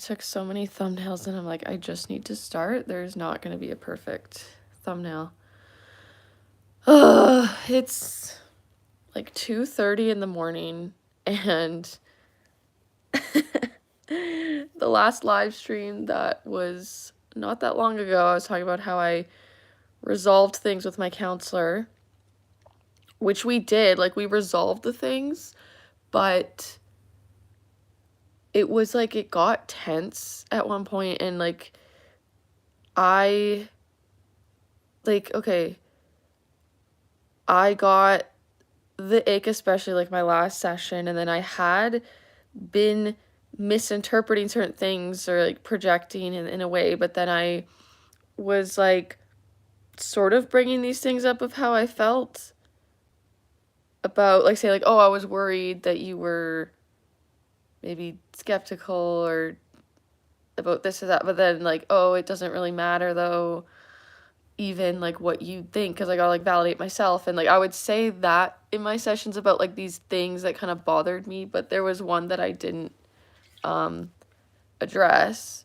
took so many thumbnails and I'm like, I just need to start. There's not going to be a perfect thumbnail. It's like 2:30 in the morning, and the last live stream that was not that long ago, I was talking about how I resolved things with my counselor, which we did. Like, we resolved the things, but it was like it got tense at one point, and like I got the ick, especially like my last session, and then I had been misinterpreting certain things or like projecting in a way, but then I was like sort of bringing these things up of how I felt about, like, say, like, oh, I was worried that you were maybe skeptical or about this or that, but then like, oh, it doesn't really matter though, even like what you think, because I gotta like validate myself. And like I would say that in my sessions about like these things that kind of bothered me, but there was one that I didn't address.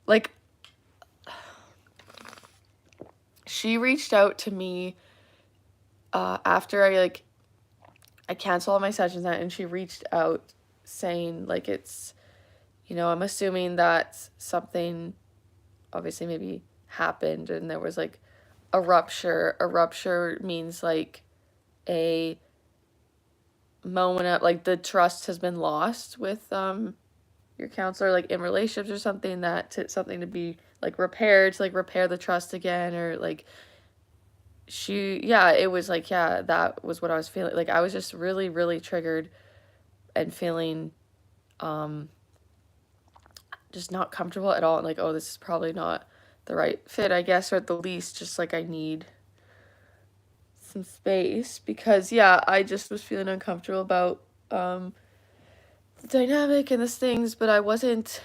Like, she reached out to me after I canceled all my sessions, and she reached out saying like, it's, I'm assuming that something obviously maybe happened and there was like a rupture. A rupture means like a moment of like the trust has been lost with your counselor, like in relationships or something, something to be like repaired, to like repair the trust again, or like it was like, yeah, that was what I was feeling. Like I was just really, really triggered and feeling just not comfortable at all, and like, oh, this is probably not the right fit, I guess, or at the least just like I need some space, because yeah, I just was feeling uncomfortable about the dynamic and these things, but I wasn't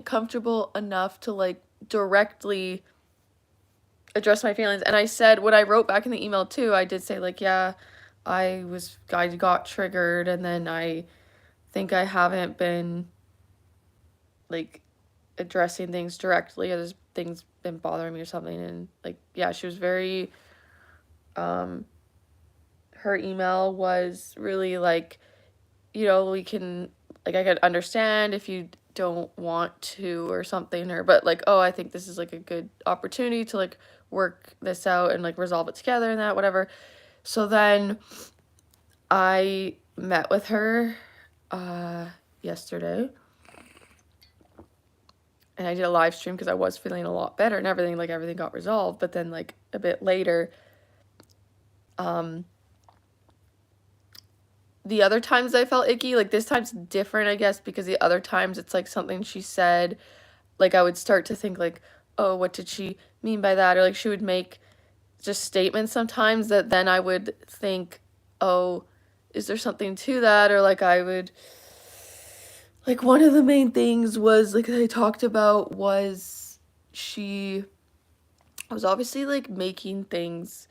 comfortable enough to like directly address my feelings. And I said, when I wrote back in the email too, I did say like, yeah, I got triggered, and then I think I haven't been like addressing things directly, or there's things been bothering me or something. And like, yeah, she was very her email was really like, we can, like, I could understand if you don't want to or something, or but like, oh, I think this is like a good opportunity to like work this out and like resolve it together and that, whatever. So then I met with her yesterday, and I did a live stream because I was feeling a lot better and everything, like everything got resolved. But then like a bit later, the other times I felt icky, like this time's different, I guess, because the other times it's like something she said, like I would start to think like, oh, what did she mean by that? Or like she would make just statements sometimes that then I would think, oh, is there something to that? Or like I would, like, one of the main things was like I talked about was I was obviously like making things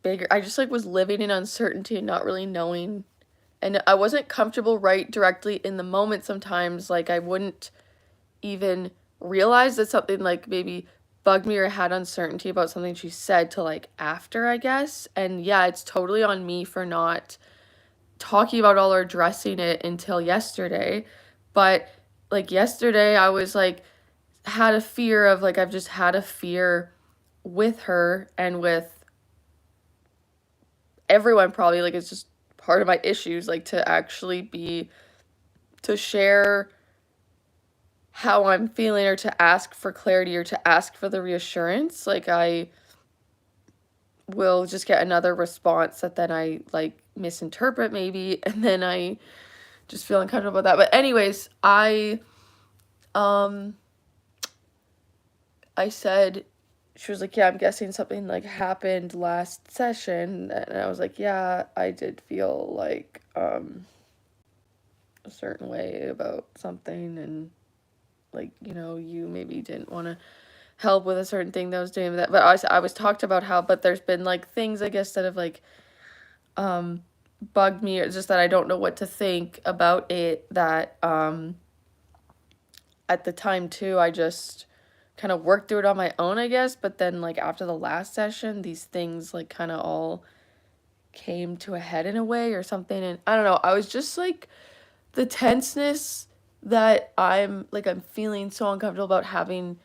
bigger. I just like was living in uncertainty and not really knowing, and I wasn't comfortable right directly in the moment sometimes. Like I wouldn't even realize that something like maybe bugged me or had uncertainty about something she said till like after, I guess. And yeah, it's totally on me for not talking about all or addressing it until yesterday. But like yesterday I was like, had a fear of like, I've just had a fear with her and with everyone, probably, like it's just part of my issues, like to share how I'm feeling, or to ask for clarity, or to ask for the reassurance. Like I will just get another response that then I like misinterpret maybe, and then I just feel uncomfortable about that. But anyways, I said, she was like, yeah, I'm guessing something like happened last session. And I was like, yeah, I did feel like a certain way about something, and like, you maybe didn't want to help with a certain thing that I was doing with that. But I was talked about how, but there's been like things, I guess, that have like bugged me, or just that I don't know what to think about it, that at the time too, I just kind of worked through it on my own, I guess, but then like after the last session, these things like kind of all came to a head in a way or something, and I don't know, I was just like, the tenseness that I'm feeling so uncomfortable about having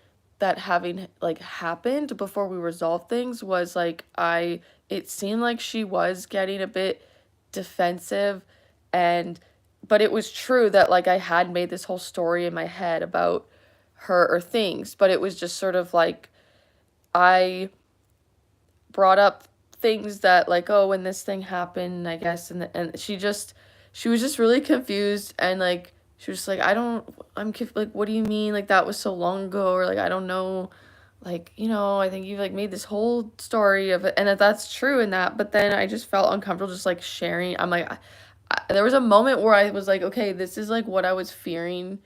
like happened before we resolved things was like, it seemed like she was getting a bit defensive, and but it was true that like I had made this whole story in my head about her or things, but it was just sort of like I brought up things that like, oh, when this thing happened, I guess, and she was just really confused, and like she was like, I don't, like, what do you mean, like that was so long ago, or like I don't know, like, I think you've like made this whole story of it, and that's true in that, but then I just felt uncomfortable just like sharing. I'm like, there was a moment where I was like, okay, this is like what I was fearing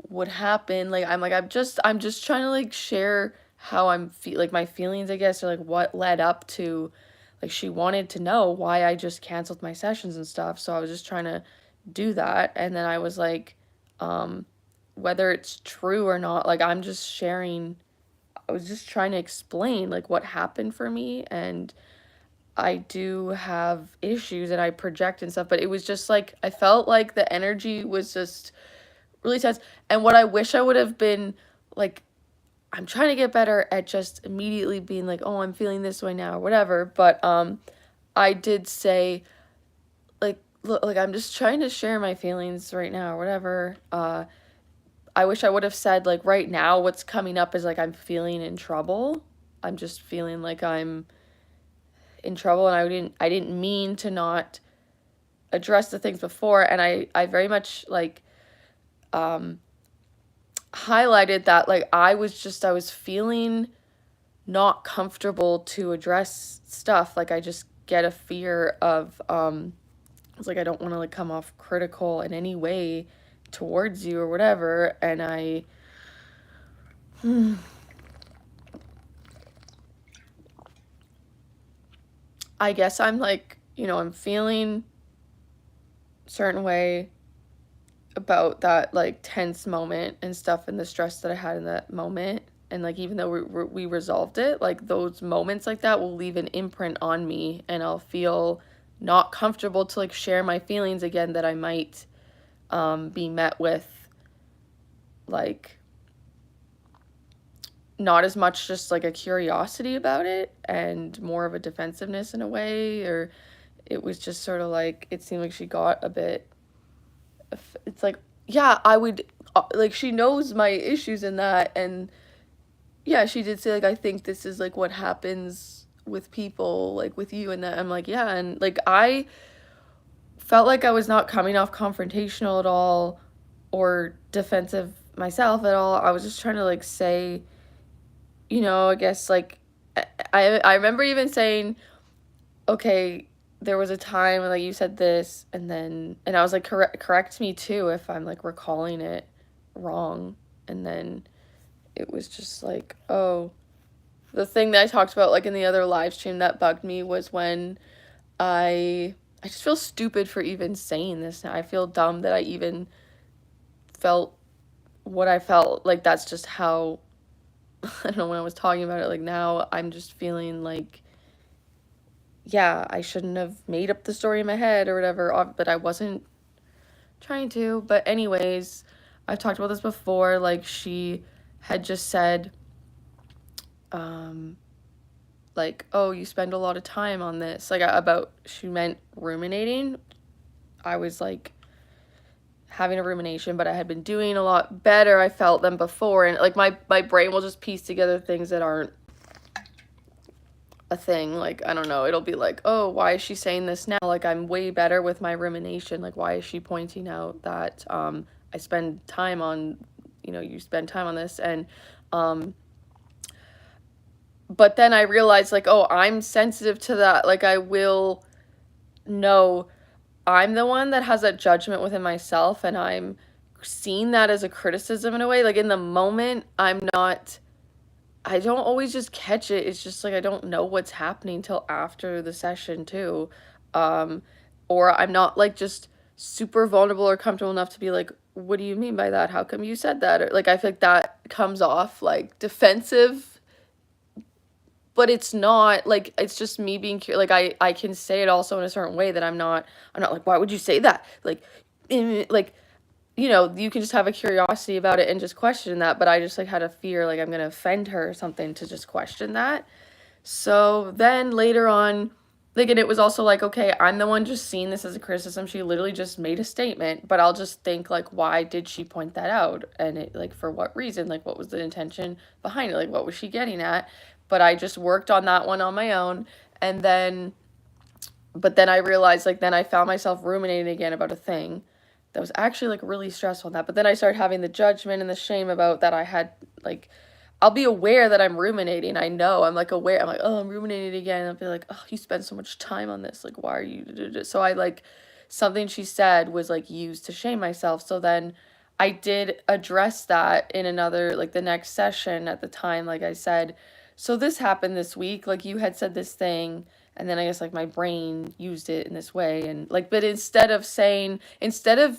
would happen. Like I'm just trying to like share how like my feelings, I guess, or like what led up to, like, she wanted to know why I just canceled my sessions and stuff. So I was just trying to do that, and then I was like, um whether it's true or not, like I'm just sharing. I was just trying to explain like what happened for me, and I do have issues and I project and stuff, but it was just like I felt like the energy was just really tense. And what I wish I would have been like, I'm trying to get better at just immediately being like, oh, I'm feeling this way now or whatever. But I did say like, look, like I'm just trying to share my feelings right now or whatever. I wish I would have said like, right now what's coming up is like I'm feeling in trouble. I'm just feeling like I'm in trouble, and I didn't mean to not address the things before, and I very much like um highlighted that like I was feeling not comfortable to address stuff. Like I just get a fear of it's like I don't want to like come off critical in any way towards you or whatever, and I guess I'm like, I'm feeling a certain way about that like tense moment and stuff, and the stress that I had in that moment. And like even though we resolved it, like those moments like that will leave an imprint on me, and I'll feel not comfortable to like share my feelings again, that I might be met with like not as much just like a curiosity about it and more of a defensiveness in a way. Or it was just sort of like, it seemed like she got a bit, it's like, yeah, I would like, she knows my issues in that, and yeah, she did say like, I think this is like what happens with people, like with you and that. I'm like, yeah, and like I felt like I was not coming off confrontational at all or defensive myself at all. I was just trying to like say, I guess like I remember even saying, okay, there was a time when like you said this, and I was like, correct me too if I'm like recalling it wrong. And then it was just like, oh, the thing that I talked about like in the other live stream that bugged me was when I just feel stupid for even saying this now. I feel dumb that I even felt what I felt. Like that's just how I don't know, when I was talking about it, like now I'm just feeling like, yeah, I shouldn't have made up the story in my head or whatever, but I wasn't trying to. But anyways, I've talked about this before, like she had just said, like, oh, you spend a lot of time on this, like about, she meant ruminating. I was like having a rumination, but I had been doing a lot better, I felt, than before, and like my brain will just piece together things that aren't a thing. Like, I don't know, it'll be like, oh, why is she saying this now? Like, I'm way better with my rumination. Like, why is she pointing out that I spend time on, you spend time on this? And but then I realized like, oh, I'm sensitive to that. Like, I will know I'm the one that has that judgment within myself, and I'm seeing that as a criticism in a way. Like in the moment, I don't always just catch it. It's just like I don't know what's happening till after the session too. Um or I'm not like just super vulnerable or comfortable enough to be like, what do you mean by that? How come you said that? Or like I feel like that comes off like defensive, but it's not like it's just me being like I can say it also in a certain way that I'm not like, why would you say that? Like like you can just have a curiosity about it and just question that, but I just like had a fear like I'm gonna offend her or something to just question that. So then later on, like, and it was also like, okay, I'm the one just seeing this as a criticism. She literally just made a statement, but I'll just think, like, why did she point that out? And it, like, for what reason? Like, what was the intention behind it? Like, what was she getting at? But I just worked on that one on my own. And then, but then I realized, like, then I found myself ruminating again about a thing that was actually, like, really stressful. That, but then I started having the judgment and the shame about that I had, like, I'll be aware that I'm ruminating. I know. I'm like aware. I'm like, oh, I'm ruminating again. I'll be like, oh, you spend so much time on this. Like, why are you? So I like something she said was like used to shame myself. So then I did address that in another, like the next session at the time. Like I said, so this happened this week. Like you had said this thing. And then I guess like my brain used it in this way. And like, but instead of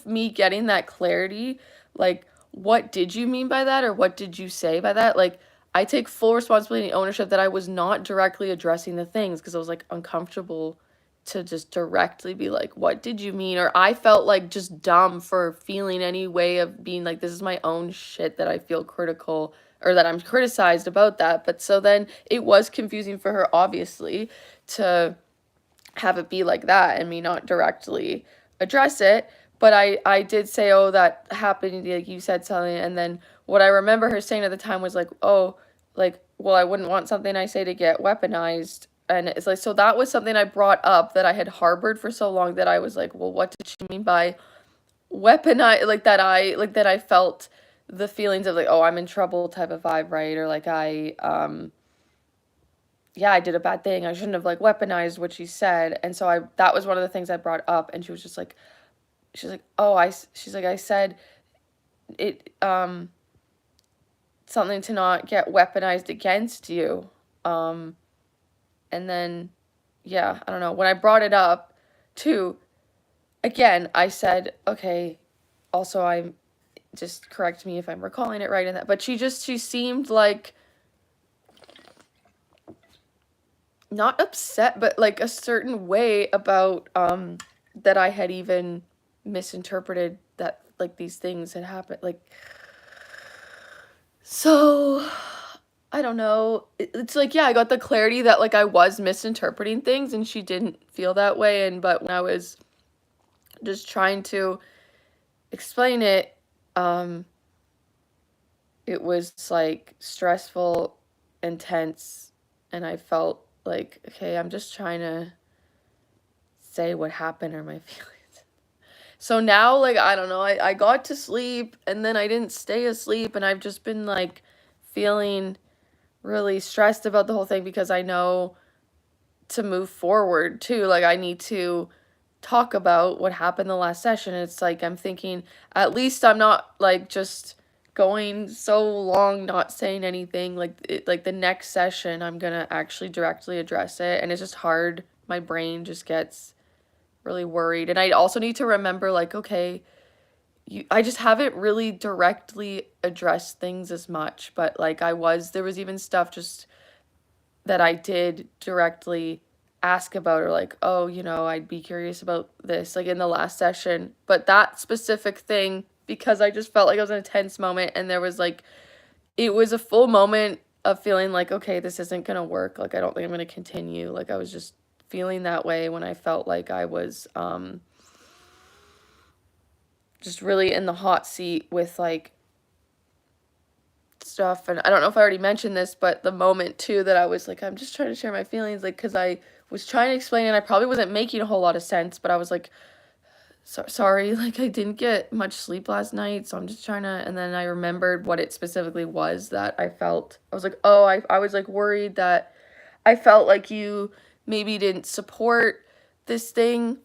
me getting that clarity, like, what did you mean by that or what did you say by that? Like I take full responsibility and ownership that I was not directly addressing the things because I was like uncomfortable to just directly be like, what did you mean? Or I felt like just dumb for feeling any way of being like, this is my own shit that I feel critical or that I'm criticized about that. But so then it was confusing for her, obviously, to have it be like that and me not directly address it. But I did say, oh, that happened, like you said something. And then what I remember her saying at the time was like, oh, like, well, I wouldn't want something I say to get weaponized. And it's like, so that was something I brought up that I had harbored for so long that I was like, well, what did she mean by weaponize? Like that I felt the feelings of like, oh, I'm in trouble type of vibe, right? Or like yeah, I did a bad thing. I shouldn't have like weaponized what she said. And so that was one of the things I brought up. And she was just like, she's like, oh, she's like, I said it, something to not get weaponized against you. And then, yeah, I don't know. When I brought it up too, again, I said, okay, also I'm just correct me if I'm recalling it right in that. But she seemed like not upset, but like a certain way about that I had even misinterpreted that like these things had happened. Like, so I don't know. It's like, yeah, I got the clarity that like I was misinterpreting things and she didn't feel that way. And but when I was just trying to explain it, it was like stressful, intense, and I felt like, okay, I'm just trying to say what happened or my feelings. So now, like, I don't know, I got to sleep and then I didn't stay asleep and I've just been like feeling really stressed about the whole thing because I know to move forward too. Like, I need to talk about what happened the last session. It's like I'm thinking at least I'm not like just going so long not saying anything. Like the next session I'm gonna actually directly address it, and it's just hard. My brain just gets really worried, and I also need to remember like, okay, I just haven't really directly addressed things as much, but like there was even stuff just that I did directly ask about, or like, oh, I'd be curious about this, like in the last session. But that specific thing, because I just felt like it was an intense moment and there was like, it was a full moment of feeling like, okay, this isn't going to work. Like, I don't think I'm going to continue. Like, I was just feeling that way when I felt like I was just really in the hot seat with like stuff. And I don't know if I already mentioned this, but the moment too that I was like, I'm just trying to share my feelings, like, because I was trying to explain and I probably wasn't making a whole lot of sense, but I was like, sorry, like I didn't get much sleep last night, so I'm just trying to, and then I remembered what it specifically was that I felt. I was like, oh, I was like worried that I felt like you maybe didn't support this thing,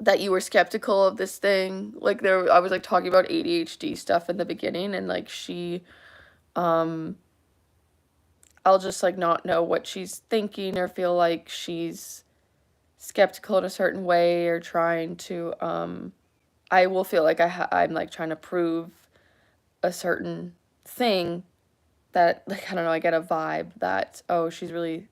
that you were skeptical of this thing. Like I was like talking about ADHD stuff in the beginning, and like I'll just like not know what she's thinking or feel like she's skeptical in a certain way or trying to, I will feel like I'm like trying to prove a certain thing that, like, I don't know, I get a vibe that, oh, she's really,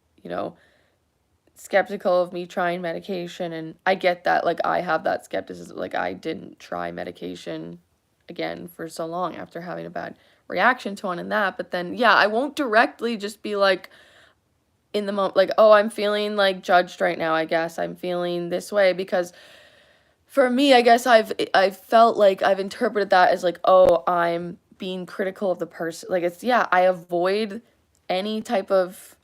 skeptical of me trying medication. And I get that, like, I have that skepticism. Like, I didn't try medication again for so long after having a bad reaction to one and that. But then, yeah, I won't directly just be like, in the moment, like, oh, I'm feeling like judged right now, I guess I'm feeling this way, because for me, I guess I've felt like I've interpreted that as like, oh, I'm being critical of the person. Like, it's, yeah, I avoid any type of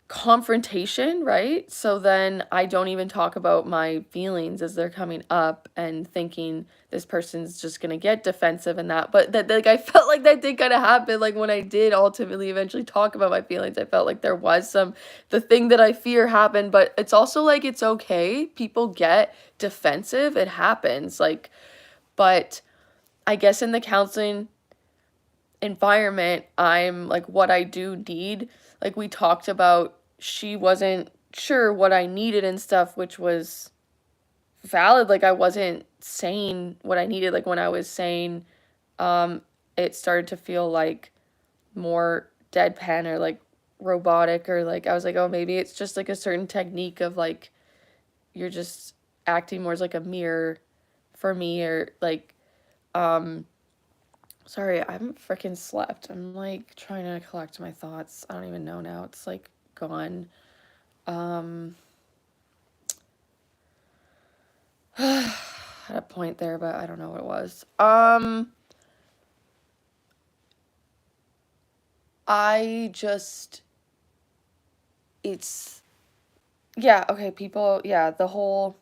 confrontation, right? So then I don't even talk about my feelings as they're coming up and thinking this person's just gonna get defensive and that. But that, like, I felt like that did kind of happen. Like, when I did ultimately eventually talk about my feelings, I felt like there was the thing that I fear happened. But it's also like, it's okay. People get defensive. It happens. Like, but I guess in the counseling environment, I'm like, what I do need, like we talked about, she wasn't sure what I needed and stuff, which was valid. Like, I wasn't saying what I needed. Like, when I was saying, it started to feel like more deadpan or like robotic, or like I was like, oh, maybe it's just like a certain technique of like, you're just acting more as like a mirror for me, or like, sorry, I haven't freaking slept. I'm like trying to collect my thoughts. I don't even know now. It's like gone. Had a point there, but I don't know what it was. I just, it's, yeah, okay, people, yeah, the whole,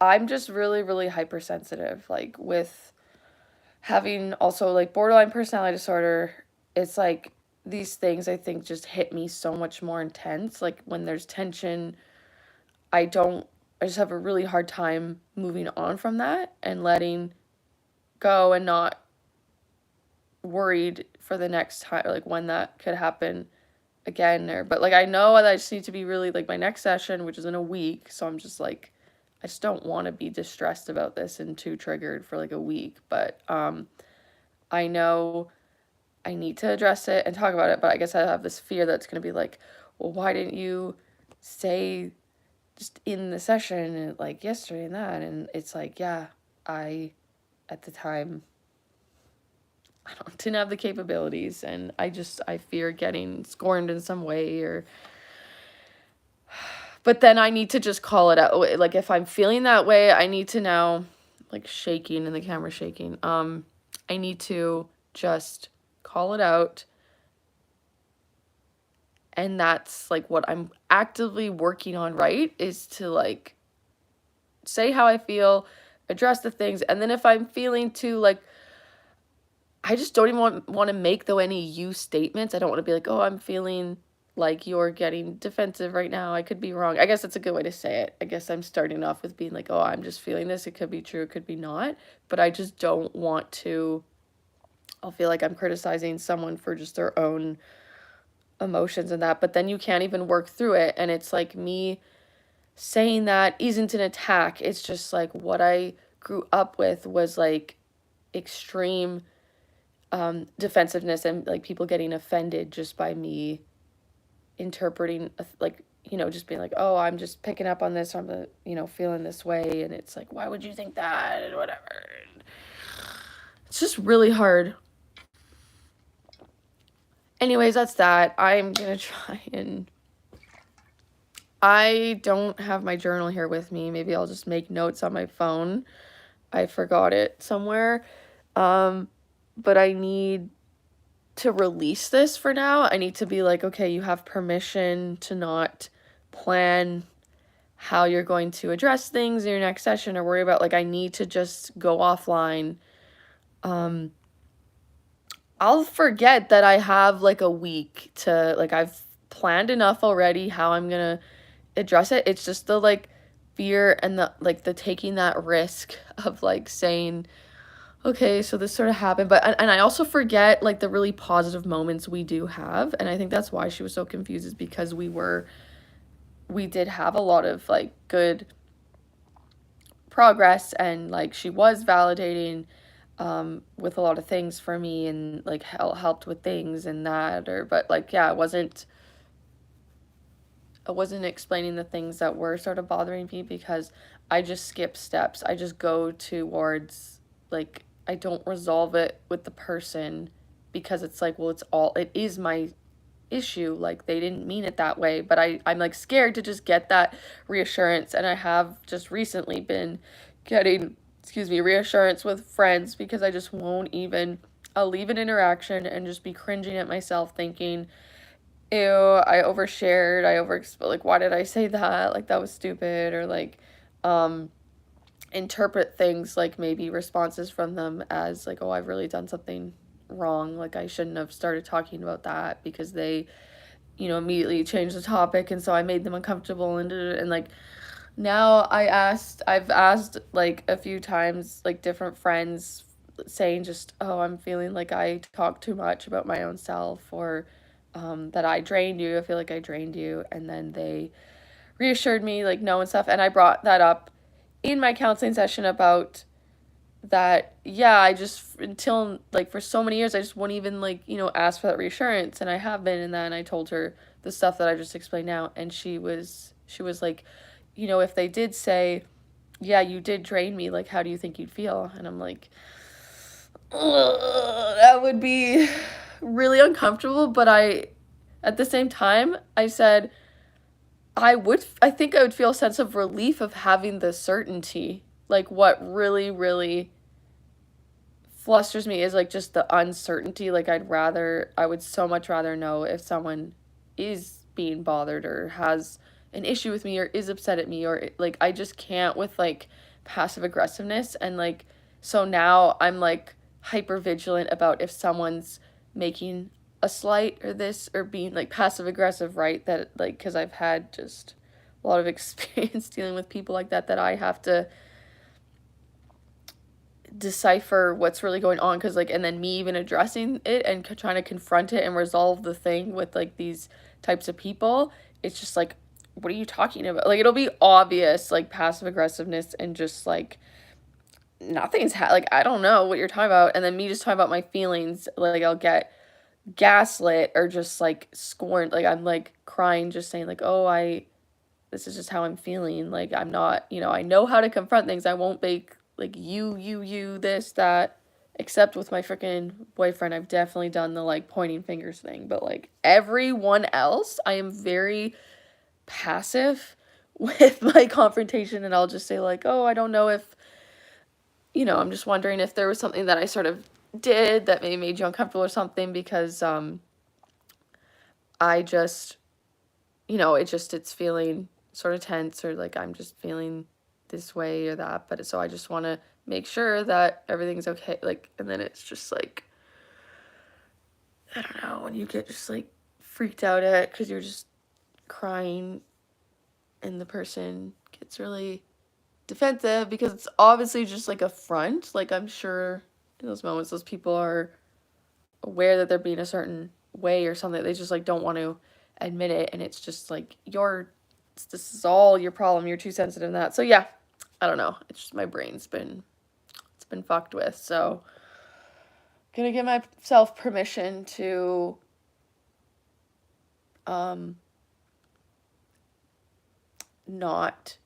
I'm just really, really hypersensitive, like, with having also, like, borderline personality disorder. It's like, these things I think just hit me so much more intense. Like, when there's tension, I just have a really hard time moving on from that and letting go, and not worried for the next time, or like when that could happen again. Or, but like, I know that I just need to be really, like, my next session, which is in a week, so I'm just like, I just don't want to be distressed about this and too triggered for like a week. But I know I need to address it and talk about it, but I guess I have this fear that's going to be like, well, why didn't you say just in the session and like yesterday and that? And it's like, yeah, at the time, didn't have the capabilities, and I fear getting scorned in some way, or, but then I need to just call it out. Like, if I'm feeling that way, I need to now, like, shaking, and the camera's shaking. I need to just call it out. And that's like what I'm actively working on, right? Is to like say how I feel, address the things. And then if I'm feeling too, like, I just don't even want to make though any you statements. I don't want to be like, oh, I'm feeling like you're getting defensive right now. I could be wrong. I guess that's a good way to say it. I guess I'm starting off with being like, oh, I'm just feeling this. It could be true, it could be not. But I just don't want to, I'll feel like I'm criticizing someone for just their own emotions and that. But then you can't even work through it. And it's like, me saying that isn't an attack. It's just like, what I grew up with was like extreme defensiveness, and like people getting offended just by me interpreting, like, just being like, oh, I'm just picking up on this, or I'm feeling this way. And it's like, why would you think that, and whatever. It's just really hard. Anyways, that's that. I'm gonna try, and I don't have my journal here with me. Maybe I'll just make notes on my phone. I forgot it somewhere. But I need to release this for now. I need to be like, okay, you have permission to not plan how you're going to address things in your next session, or worry about, like, I need to just go offline. I'll forget that I have like a week to, like, I've planned enough already how I'm gonna address it. It's just the, like, fear and the, like, the taking that risk of, like, saying, okay, so this sort of happened. But, and I also forget, like, the really positive moments we do have. And I think that's why she was so confused, is because we were we did have a lot of like good progress, and like she was validating with a lot of things for me, and like helped with things and that, or but like yeah, I wasn't explaining the things that were sort of bothering me, because I just skip steps. I just go towards, like, I don't resolve it with the person, because it's like, well, it is my issue. Like, they didn't mean it that way, but I'm like scared to just get that reassurance. And I have just recently been getting, excuse me, reassurance with friends, because I just won't even, I'll leave an interaction and just be cringing at myself, thinking, ew, I overshared, like, why did I say that? Like, that was stupid, or like, um, interpret things, like maybe responses from them as like, oh, I've really done something wrong. Like, I shouldn't have started talking about that, because they, immediately changed the topic, and so I made them uncomfortable, and like, now I've asked like a few times, like different friends, saying just, oh, I'm feeling like I talk too much about my own self, or that I drained you. I feel like I drained you. And then they reassured me, like, no, and stuff. And I brought that up in my counseling session about that. Yeah, I just, until like for so many years, I just wouldn't even like, ask for that reassurance. And I have been. And then I told her the stuff that I just explained now. And she was like, if they did say, yeah, you did drain me, like, how do you think you'd feel? And I'm like, ugh, that would be really uncomfortable. But at the same time, I said, I think I would feel a sense of relief of having the certainty. Like, what really, really flusters me is like just the uncertainty. Like, I would so much rather know if someone is being bothered, or has an issue with me, or is upset at me, or like, I just can't with like passive aggressiveness. And like, so now I'm like hyper vigilant about if someone's making a slight or this, or being like passive aggressive, right? That like, because I've had just a lot of experience dealing with people like that, that I have to decipher what's really going on. Because like, and then me even addressing it and trying to confront it and resolve the thing with like these types of people, it's just like, what are you talking about? Like, it'll be obvious, like passive aggressiveness, and just like like, I don't know what you're talking about. And then me just talking about my feelings, like I'll get gaslit, or just like scorned. Like, I'm like crying, just saying like, oh, this is just how I'm feeling. Like, I'm not, I know how to confront things. I won't make like you, this, that, except with my freaking boyfriend. I've definitely done the like pointing fingers thing, but like everyone else, I am very passive with my confrontation, and I'll just say like, oh, I don't know if, I'm just wondering if there was something that I sort of did that maybe made you uncomfortable or something, because I just, it's feeling sort of tense, or like I'm just feeling this way or that. But so I just want to make sure that everything's okay. Like, and then it's just like, I don't know, when you get just like freaked out at, because you're just crying, and the person gets really defensive, because it's obviously just like a front. Like, I'm sure in those moments, those people are aware that they're being a certain way or something. They just like don't want to admit it, and it's just like, this is all your problem. You're too sensitive in that. So yeah, I don't know. It's just my brain's been fucked with. So gonna give myself permission to not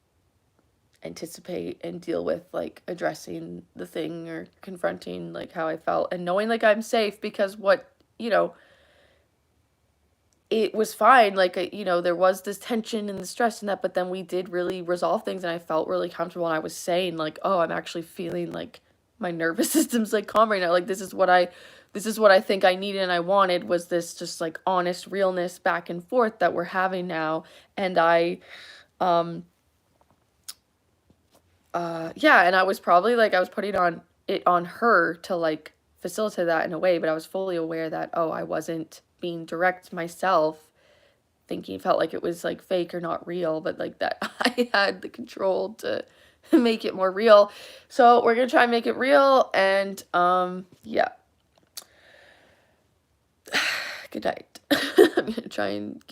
anticipate and deal with like addressing the thing, or confronting like how I felt, and knowing like I'm safe, because it was fine. Like, there was this tension and the stress and that, but then we did really resolve things, and I felt really comfortable. And I was saying like, oh, I'm actually feeling like my nervous system's like calm right now. Like, this is what I think I needed and I wanted, was this just like honest realness back and forth that we're having now. And yeah, and I was probably like, I was putting on her to like facilitate that in a way, but I was fully aware that, oh, I wasn't being direct myself, felt like it was like fake or not real, but like that I had the control to make it more real. So we're gonna try and make it real. And yeah. Good night. I'm gonna try and